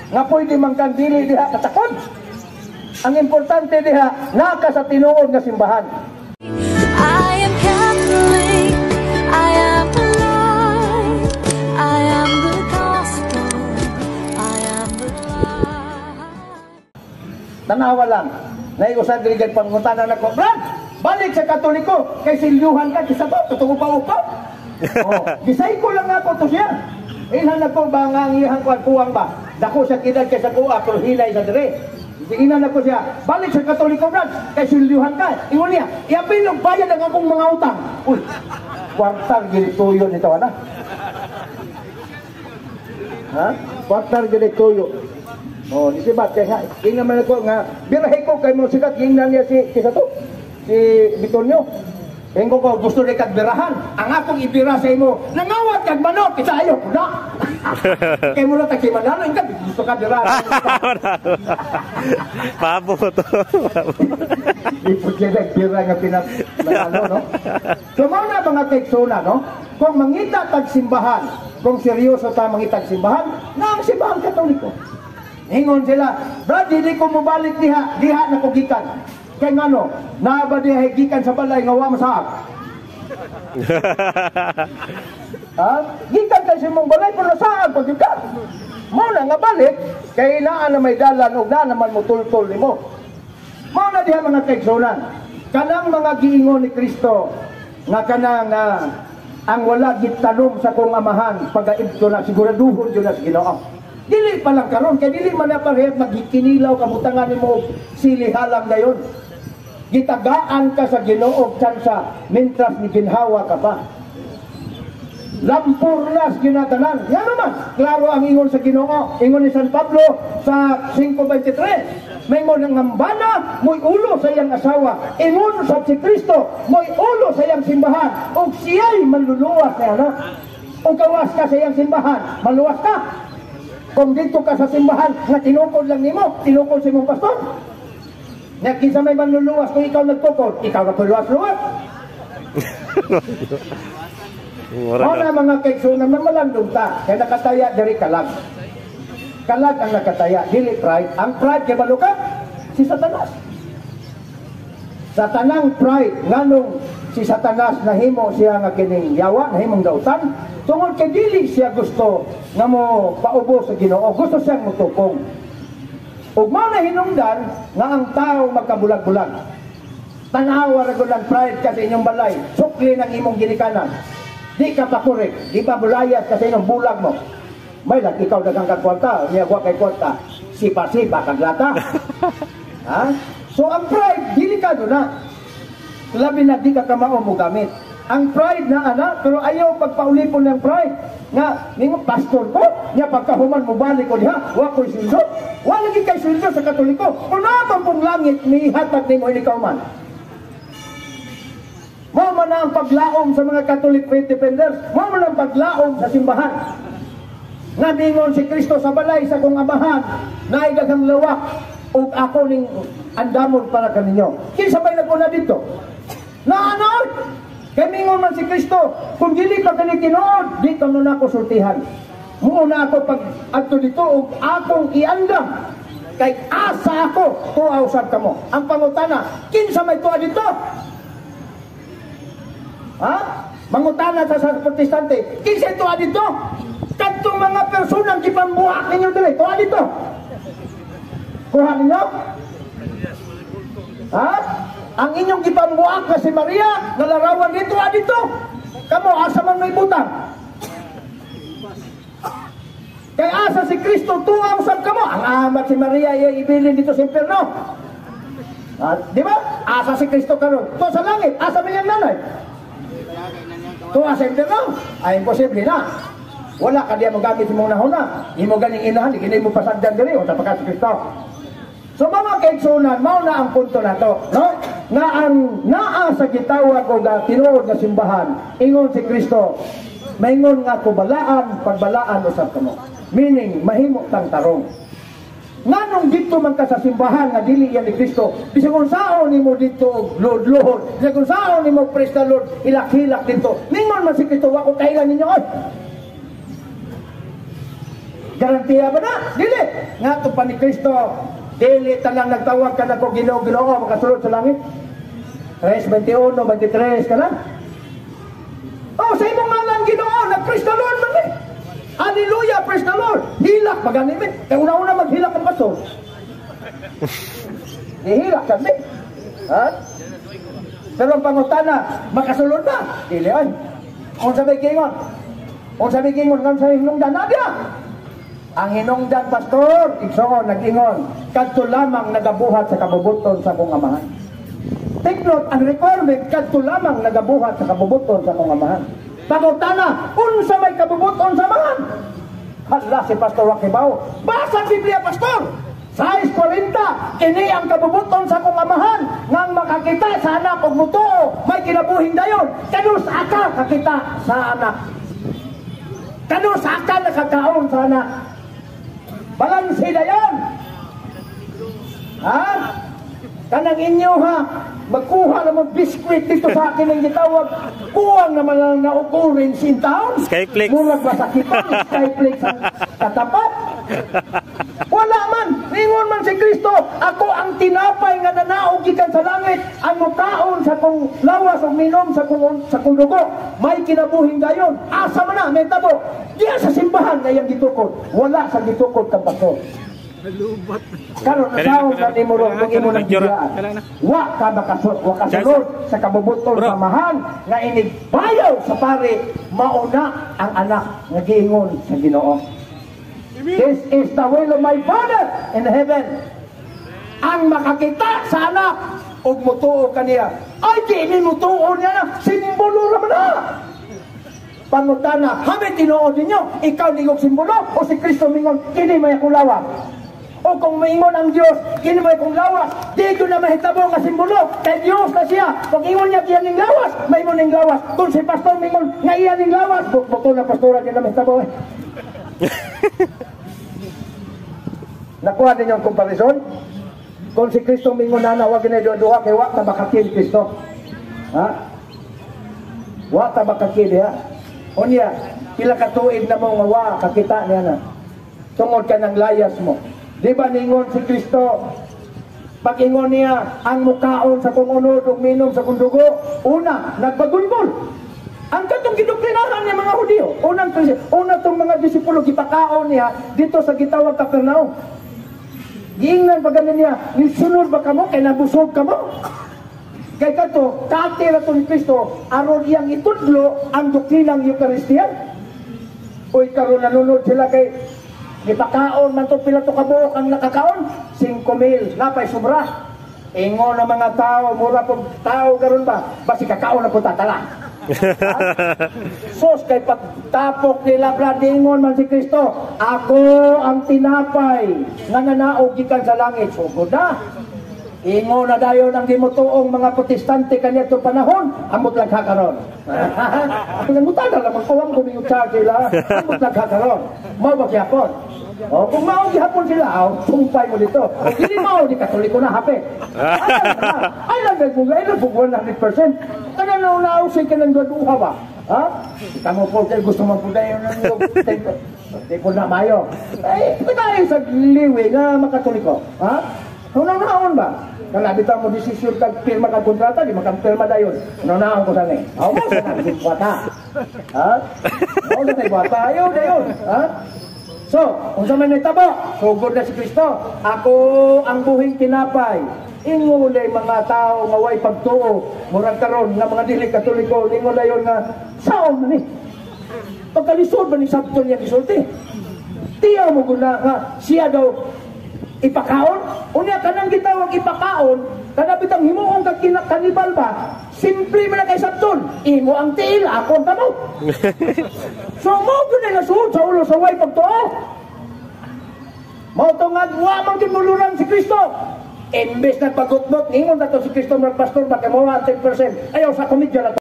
nga pwede mangkandili diha katakod. Ang importante diha naka sa tinuod nga simbahan. I am Catholic, I am alive, I am the gospel, I am the light. Tanawa lang, naiusad dirigay panguntanan ako, Brad, balik sa Katoliko, kay silyuhan ka, kisa to, tutungo pa upaw. Gisay ko lang ako to siya. Ilan ako ba nga ang iyang kuwang ba? Dako siya kinag kay sa kuwa, pero hilay sa dire. Inan ako siya, balik sa Katoliko, Brad, kay silyuhan ka. Ingon niya, iapilog bayad ang akong mga utang. Uy, kwartar ginituyo nito, ana? Ha? Kwartar ginituyo. Oh, di sibat kaya ingnan man ako nga birahe ko kay mo sikat ingnan niya si kisa to. Si Bitonyo. Engko ko gusto ni kag birahan. Ang akong ibira sa imo, nangawat kag manok kita ayo na. Kay mo ta kay manalo ka gusto ka birahan. Pabo to. Di pugya bira nga pinat manalo no. So mao na mga teksona no. Kung mangita tag simbahan, kung seryoso ta mangita tag simbahan, na ang simbahan Katoliko. Ingon sila, Brad, hindi ko mabalik diha na ko gikan. Kaya nga no, naaba diha gikan sa balay nga wa masaak. Ha? Gikan kasi mong balay, pero nasaak pag gikan. Muna nga balik, kaya inaan na may dalan o na naman mo tultol ni mo. Muna diha mga kaigsunan, kanang mga giingon ni Kristo, nga kanang ang wala gitanong sa kong amahan, pag-aibto na, siguraduhon yun na sa Ginoo. Dili pa lang karon kay dili man na parehas magikinilaw kabutangan nimo silihalang dayon. Gitagaan ka sa Ginoo tsansa mintras ni ginhawa ka pa. Lampurnas ginatanan. Yan naman, klaro ang ingon sa Ginoo. Ingon ni San Pablo sa 5:23. Mayingon ng hambana, mo'y ulo sa iyang asawa. Ingon sa si Kristo, mo'y ulo sa iyang simbahan. O siya'y manluluwas na anak. O kawas ka sa iyang simbahan, maluwas ka. Kung dito ka sa simbahan nga tinukod lang nimo, tinukod sa imong pastor. Nga kinsa may manluluwas kung ikaw nagtukod, ikaw na puluwas-luwas. Mao na mga kaigsunan na malandong ta, kaya nakataya diri kalag. Kalag ang nakataya, dili pride. Ang pride kay baluka si Satanas. Sa tanang pride nganong si Satanas nahimo siya nga kining yawa, nahimong dautan. Tungod kay dili siya gusto nga mo paubo sa Ginoo, gusto siyang mutukong. Ug mao na hinungdan nga ang tao magkabulag-bulag. Tanawa ra gud ang pride kasi inyong balay, sukli ng imong ginikanan. Di ka pa korek, di pa bulayas kasi inyong bulag mo. May lang ikaw dagang kag kwarta, niya wa kay kwarta, sipa-sipa kag lata. Ha? So ang pride delikado na. Labi na di ka kamao mo gamit. Ang pride na anak, pero ayaw pagpaulipon ng pride. Nga, ningo pastor ko, niya pagkahuman mo balik ko diha, wa ko'y sildo. Wa lagi kay sildo sa Katoliko. Kung naman pong langit, may hatag ni mo ikaw man. Mo man ang paglaom sa mga Catholic faith defenders, mo man ang paglaom sa simbahan. Nga ningon si Kristo sa balay sa kong amahan, naidagang lawak, ug ako ning andamon para kaninyo. Kinsa may naguna dito? Naanod! Kamingon man si Kristo, kung dili ka kani tinuod, di ka na ako sultihan. Muna ako pag adto dito ug akong iandam. Kay asa ako tuaw sad kamo. Ang pangutana, kinsa may tuwa dito? Ha? Mangutana sa protestante, kinsa tuwa dito? Kadtong mga personang gipambuhat ninyo diri, tuwa dito. Kuha ninyo? Ha? Ang inyong gipambuak na si Maria, nalarawan dito, dito. Kamu, asa man may butang. Kaya asa si Kristo, tuwang sab kamo. Ang amat si Maria, ibilin dito sa impyerno. Di ba? Asa si Kristo karon. To sa langit, asa may nanay. Tuwa sa impyerno. Ay, imposible na. Wala ka diya magamit mong nahuna. Imo ganing inahan, hindi mo pasagdan diri, o tapakat si Kristo. So mga kaigsunan, mao na ang punto na to, no? Nga ang naa sa gitawag o tinuod na simbahan, ingon si Kristo, maingon nga ko balaan, pagbalaan usab kamo. Meaning, mahimo tang tarong. Nganong dito man ka sa simbahan nga dili yan ni Kristo, bisag kung saon nimo dito lord, bisag kung saon nimo praise the Lord, hilak-hilak dito. Ningon man si Kristo, wa ko kailan ninyo oy. Garantiya ba na? Dili. Nga to pa ni Kristo, dili talang nagtawag ka na ko Ginoo, makasulod sa langit. 3:21, 23 ka na. Oh, sa imong ngalan Ginoo, nag-praise the Lord man eh. Hallelujah, praise the Lord. Hilak maganin eh. Kaya una-una maghilak ang pastor. Ihilak kami. Ha? Pero ang pangutana, makasulod ba? Dili ay. Kung sabi kingon, kung sabi hinungdan, nadya. Ang hinungdan, pastor, igsoon, nag-ingon, kadto lamang nagabuhat sa kabubuton sa kong amahan. Take note, ang requirement, kadto lamang nagabuhat sa kabubuton sa kong amahan. Pangutana, unsa may kabubuton sa amahan? Hala, si Pastor Wakibaw. Basa Biblia, pastor! 6:40, kini ang kabubuton sa kong amahan ngang makakita sa anak og mutuo may kinabuhing dayon. Kanus aka kakita sa anak. Kanus aka nakakaon sa anak. Balansi dayon. Ha? Kanang inyo ha, magkuha na mo biskwit dito sa akin ang gitawag. Kuwang naman lang na occurrence in town. Skyflakes. Murag ba sa kitang Skyflakes sa katapat? Wala man. Ningon man si Kristo, ako ang tinapay nga nanaog gikan sa langit. Ang mukaon sa kong lawas o minom sa kong dugo. May kinabuhing dayon. Asa man na, may tabo. Diya sa simbahan na yung gitukod. Wala sa gitukod kang pastor. Karon nasaw na ni Murong kung imo nang biyaan. Wa ka makasunod sa kabubuton sa amahan nga inigbayaw sa pare mauna ang anak nga giingon sa Ginoo. This is the will of my Father in heaven. Ang makakita sa anak ug mutuo kaniya. Ay di ni mutuo niya na simbolo ra man na. Pangutana, habi tinuod ninyo, ikaw ningog simbolo o si Kristo mingon kini may kulawa. O kung maingon ang Diyos, kini may kong lawas, dito na mahitabo nga simbolo, kay Diyos na siya. Kung ingon niya kiyan ning lawas, may mo ning lawas. Kung si pastor mingon nga iyan ning lawas, buto na pastora din na mahitabo. Nakuha din yung comparison? Kung si Kristo mingon na wag na duha kay wa ta makakil Kristo. Ha? Wa ta makakil ha. Unya, pila ka tuig na mo nga wa kakita niya na. Tungod ka ng layas mo. Di ba ningon si Kristo? Pag ingon niya, ang mukaon sa kong unod ug minom sa kong dugo, una, nagbagulbol. Ang katong gidoktrinahan niya mga Hudiyo, una tong mga disipulo gipakaon niya dito sa gitawag Capernaum. Giingnan pa ganin niya, nisunod ba kamo kay nabusog kamo? Kay kato, kati ra to ni Kristo, aron iyang itudlo ang doktrinang Eucharistia. Uy karon nanunod sila kay gipakaon man to pila to kabuok ang nakakaon 5,000 napay sobra. Ingon ng mga tao, mura po tao karon ba? Basi kakaon na po tatala. Sos kay pagtapok nila bradingon man si Kristo, ako ang tinapay nga nanaog gikan sa langit. Sugod na. Ingon na dayon ang gimutuong mga protestante kaniyadtong panahon, amot lang kakaron. Ako nang mutana lang magkuwang ko ning charge sila. Amot lang kakaron. Mao ba gyapon? O kung mao gyapon sila, tumpay mo dito. Kung dili mao di Katoliko na hape. Ay lang gagugay na bug 100%. Kana na unausay ka ng duha ba? Ha? Kamo po kay gusto man pud dayon ng di ko na mayo. Ay, pitaay sa liwi nga makatoliko. Ha? Naon ba? Kaya bitaw mo desisyon kag pirma kag kontrata, di makampirma dayon. Naon ko sani. Aw mo sa nang bata. Ha? Aw na tay bata ayo dayon, ha? So, unsa man nitabo? Sugod na si Kristo. Ako ang buhing tinapay. Ingon day mga tao nga way pagtuo, murag karon nga mga dili Katoliko, ingon dayon nga saon man ni. Pagkalisod man ni sabton niya gisulti. Tiyaw mo guna nga siya daw ipakaon, unya kanang gitawag ipakaon, kada bitang himuong kag kanibal ba, simple man kay sabton, imo ang tiil, ako ang kamo. So mo gud na suod sa ulo sa way pagtuo. Mao to nga wa man gimuluran si Kristo. Imbes na pagutbot ningon nato si Kristo mga pastor ba kay mo 10%. Ayaw sa komedya na to.